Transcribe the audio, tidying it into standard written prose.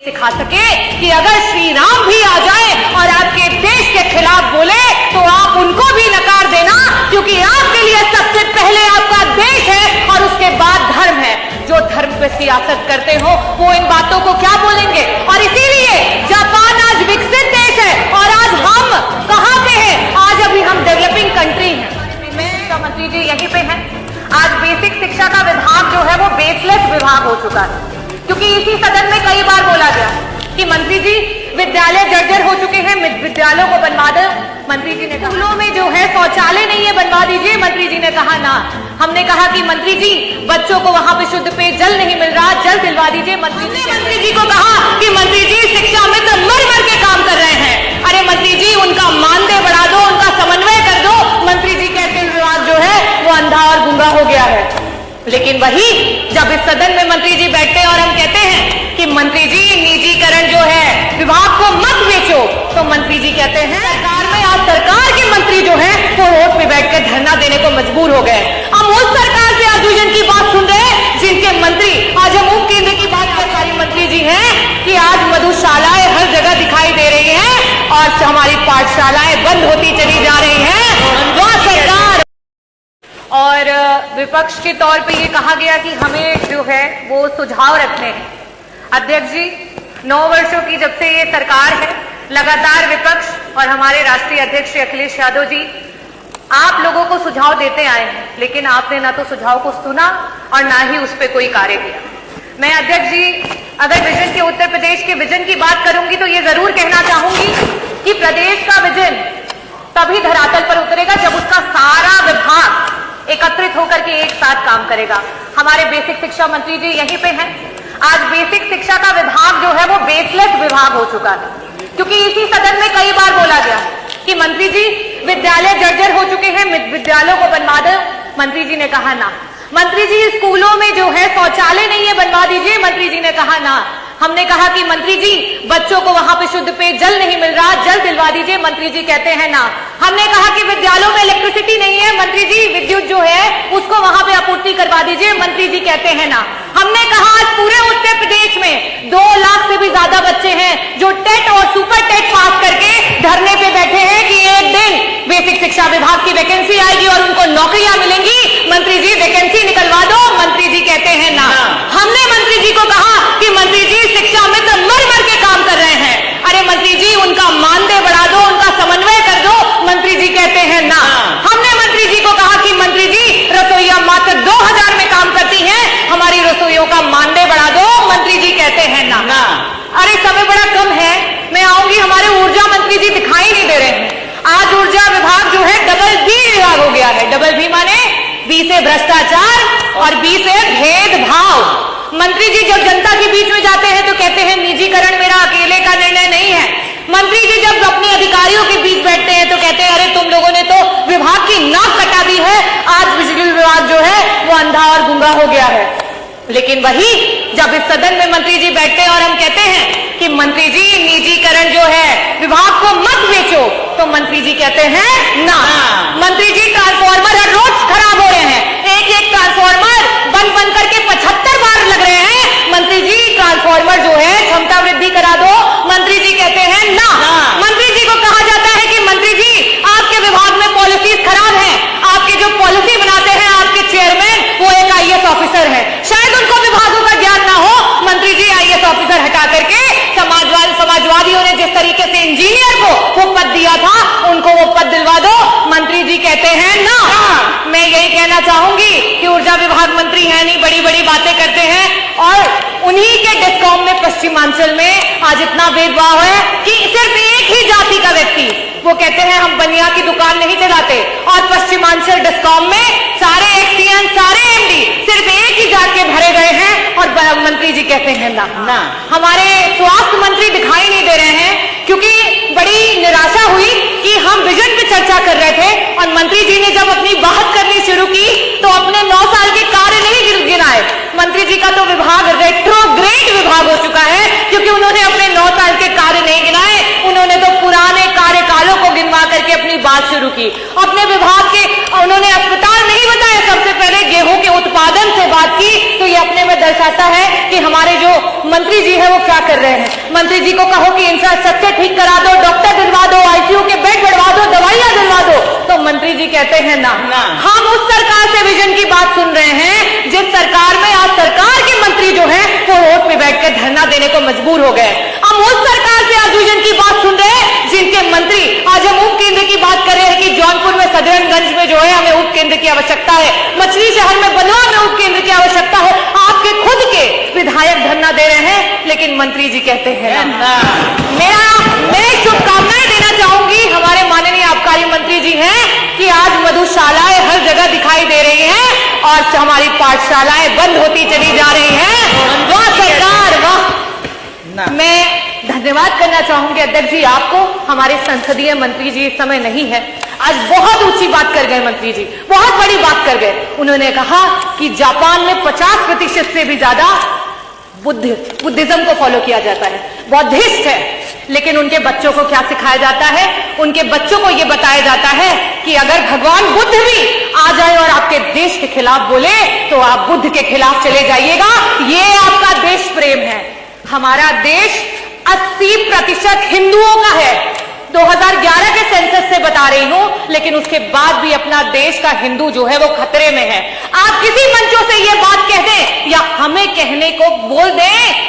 सिखा सके कि अगर श्री राम भी आ जाए और आपके देश के खिलाफ बोले तो आप उनको भी नकार देना, क्योंकि आपके लिए सबसे पहले आपका देश है और उसके बाद धर्म है। जो धर्म पे सियासत करते हो वो इन बातों को क्या बोलेंगे। और इसीलिए जापान आज विकसित देश है और आज हम कहां पे हैं? आज अभी हम डेवलपिंग कंट्री हैं। शिक्षा मंत्री जी यहीं पे हैं। आज बेसिक शिक्षा का विभाग जो है वो बेसलेस विभाग हो चुका है, क्योंकि इसी सदन में कई बार बोला गया कि मंत्री जी विद्यालय जर्जर हो चुके हैं, विद्यालयों को बनवा दो। मंत्री जी ने कहा स्कूलों में जो है शौचालय नहीं है, बनवा दीजिए। मंत्री जी ने कहा ना। हमने कहा कि मंत्री जी बच्चों को वहां पे शुद्ध पेयजल नहीं मिल रहा, जल दिलवा दीजिए। मंत्री जी को कहा कि मंत्री जी शिक्षा में तो मर मर के काम कर रहे हैं। अरे मंत्री जी उनका मानदेय बढ़ा दो, उनका समन्वय कर दो। मंत्री जी कहते हैं विभाग जो है वो अंधा और गूंगा हो गया है। लेकिन वही जब इस सदन में मंत्री जी बैठते हैं और हम कहते हैं कि मंत्री जी निजीकरण जो है विभाग को मत बेचो, तो मंत्री जी कहते हैं सरकार में आज सरकार के मंत्री जो है वो रोड पे बैठकर धरना देने को मजबूर हो गए। हम उस सरकार से आज विजन की बात सुन रहे हैं जिनके मंत्री आज हम उप केंद्र की बात सरकारी मंत्री जी हैं कि आज मधुशालाएं हर जगह दिखाई दे रही हैं और हमारी पाठशालाएं बंद होती चली जा रही हैं। वह सरकार और विपक्ष के तौर पे ये कहा गया कि हमें जो है वो सुझाव रखने हैं। अध्यक्ष जी 9 वर्षों की जब से ये सरकार है, लगातार विपक्ष और हमारे राष्ट्रीय अध्यक्ष श्री अखिलेश यादव जी आप लोगों को सुझाव देते आए हैं, लेकिन आपने ना तो सुझाव को सुना और ना ही उस पर कोई कार्य किया। मैं अध्यक्ष जी अगर विजन के उत्तर प्रदेश के विजन की बात करूंगी तो ये जरूर कहना चाहूंगी कि प्रदेश का विजन तभी धरातल पर उतरेगा जब उसका सारा विभाग एकत्रित होकर के एक साथ काम करेगा। हमारे बेसिक शिक्षा मंत्री जी यहीं पे हैं। आज बेसिक शिक्षा का विभाग जो है वो बेसलेस विभाग हो चुका है, क्योंकि इसी सदन में कई बार बोला गया कि मंत्री जी विद्यालय जर्जर हो चुके हैं, विद्यालयों को बनवा दो। मंत्री जी ने कहा ना। मंत्री जी स्कूलों में जो है शौचालय नहीं है, बनवा दीजिए। मंत्री जी ने कहा ना। हमने कहा कि मंत्री जी बच्चों को वहां पे शुद्ध पेयजल नहीं मिल रहा, जल दिलवा दीजिए। मंत्री जी कहते हैं ना। हमने कहा कि विद्यालयों में इलेक्ट्रिसिटी नहीं है, मंत्री जी विद्युत जो है उसको वहां पे आपूर्ति करवा दीजिए। मंत्री जी कहते हैं ना। हमने कहा आज पूरे उत्तर प्रदेश में 2 लाख से भी ज्यादा बच्चे हैं जो टेट और सुपर टेट पास करके धरने पे बैठे हैं कि एक दिन बेसिक शिक्षा विभाग की वैकेंसी आएगी और उनको नौकरियां मिलेंगी। मंत्री जी वैकेंसी निकलवा दो। मंत्री जी कहते हैं ना। हमने मंत्री जी को कहा कि मंत्री जी शिक्षा में तो मर मर के काम कर रहे हैं। अरे मंत्री जी उनका मानदेय बढ़ा दो, उनका समन्वय कर दो। मंत्री जी कहते हैं ना। हमने मंत्री जी को कहा कि मंत्री जी रसोइया मात्र 2000 में काम करती हैं, हमारी रसोइयों का मानदेय बढ़ा दो। मंत्री जी कहते हैं ना। अरे समय बड़ा कम है, मैं आऊंगी। हमारे ऊर्जा मंत्री जी दिखाई नहीं दे रहे हैं। आज ऊर्जा विभाग जो है डबल बी विभाग हो गया है। डबल बी माने बी से भ्रष्टाचार और बी से भेदभाव। मंत्री जी जब जनता के बीच में जाते हैं तो कहते हैं निजीकरण मेरा अकेले का निर्णय नहीं है। मंत्री जी जब अपने अधिकारियों के बीच बैठते हैं तो कहते हैं अरे तुम लोगों ने तो विभाग की नाक कटा दी है। आज बिजली विभाग जो है वो अंधा और गूंगा हो गया है। लेकिन वही जब इस सदन में मंत्री जी बैठते हैं और हम कहते हैं कि मंत्री जी निजीकरण जो है विभाग को मत बेचो, तो मंत्री जी कहते हैं ना। मंत्री जी ट्रांसफार्मर हर रोज खराब हो रहे हैं। एक ट्रांसफार्मर बन करके 75 बार लग रहे हैं। मंत्री जी ट्रांसफार्मर जो है क्षमता वृद्धि करा दो। मंत्री जी कहते हैं ना। मंत्री जी को कहा जाता है कि मंत्री जी आपके विभाग में पॉलिसीज खराब है। आपके जो पॉलिसी बनाते हैं आपके चेयरमैन वो एक IAS ऑफिसर है, शायद उनको विभागों का ज्ञान ना हो। मंत्री जी IAS ऑफिसर हटा करके समाजवादियों ने जिस तरीके से इंजीनियर को वो पद दिया था उनको वो पद दिलवा दो। मंत्री जी कहते हैं ना। मैं यही कहना चाहूंगी कि ऊर्जा विभाग मंत्री है नहीं, बड़ी बड़ी बातें करते हैं और उन्हीं के डिस्कॉम में पश्चिमांचल में आज इतना भेदभाव है कि सिर्फ एक ही जाति का व्यक्ति वो कहते हैं हम बनिया की दुकान नहीं चलाते, और पश्चिमांचल डिस्कॉम में सारे एक्सीएन सारे MD सिर्फ एक ही जात के भरे गए हैं और मंत्री जी कहते हैं ना। हमारे स्वास्थ्य मंत्री दिखाई नहीं दे रहे हैं, क्योंकि बड़ी निराशा हुई कि हम विजन पे चर्चा कर रहे थे और मंत्री जी ने जब अपनी बात करनी शुरू की तो अपने 9 साल के कार्य नहीं गिनाए। मंत्री जी का तो विभाग रेट्रोग्रेड विभाग हो चुका है, क्योंकि उन्होंने अपने 9 साल के कार्य नहीं गिनाए। उन्होंने तो पुराने कार्यकालों को गिनवा करके अपनी बात शुरू की। अपने विभाग के उन्होंने अस्पताल नहीं बताया, सबसे पहले गेहूं के उत्पादन से बात की, तो ये अपने में दर्शाता है कि हमारे जो मंत्री जी है वो क्या कर रहे हैं। मंत्री जी को कहो कि इंफ्रास्ट्रक्चर ठीक करा दो, डॉक्टर दिलवा दो, आईसीयू के बेड बढ़वा दो, दवाइयां दिलवा दो, तो मंत्री जी कहते हैं ना। हम उस सरकार से विजन की बात सुन रहे हैं जिस सरकार में आज सरकार के मंत्री जो है वो रोड पे बैठकर धरना देने को मजबूर हो गए। हम उस सरकार से आज विजन की बात सुन रहे हैं जिनके मंत्री आज हम उप केंद्र की बात कर रहे हैं कि जौनपुर में सदरनगंज में जो है हमें उप केंद्र की आवश्यकता है, मछली शहर में बलवा में उप केंद्र की आवश्यकता है। आपके खुद के विधायक धरना दे रहे हैं लेकिन मंत्री जी कहते हैं ना। मैं शुभकामनाएं देना चाहूंगी हमारे माननीय आबकारी मंत्री जी हैं कि आज मधुशालाएं हर जगह दिखाई दे रही हैं और हमारी पाठशालाएं बंद होती चली जा रही हैं। वाह सरकार वाह। मैं धन्यवाद करना चाहूंगी अध्यक्ष जी आपको। हमारे संसदीय मंत्री जी इस समय नहीं है, आज बहुत ऊंची बात कर गए मंत्री जी, बहुत बड़ी बात कर गए। उन्होंने कहा कि जापान में 50% से भी ज्यादा बुद्धिज्म को फॉलो किया जाता है, बौद्धिस्ट है, लेकिन उनके बच्चों को क्या सिखाया जाता है? उनके बच्चों को यह बताया जाता है कि अगर भगवान बुद्ध भी आ जाए और आपके देश के खिलाफ बोले तो आप बुद्ध के खिलाफ चले जाइएगा। ये आपका देश प्रेम है। हमारा देश 80% हिंदुओं का है। 2011 के सेंसस से बता रही हूं, लेकिन उसके बाद भी अपना देश का हिंदू जो है वो खतरे में है। आप किसी मंचों से ये बात कह दें या हमें कहने को बोल दें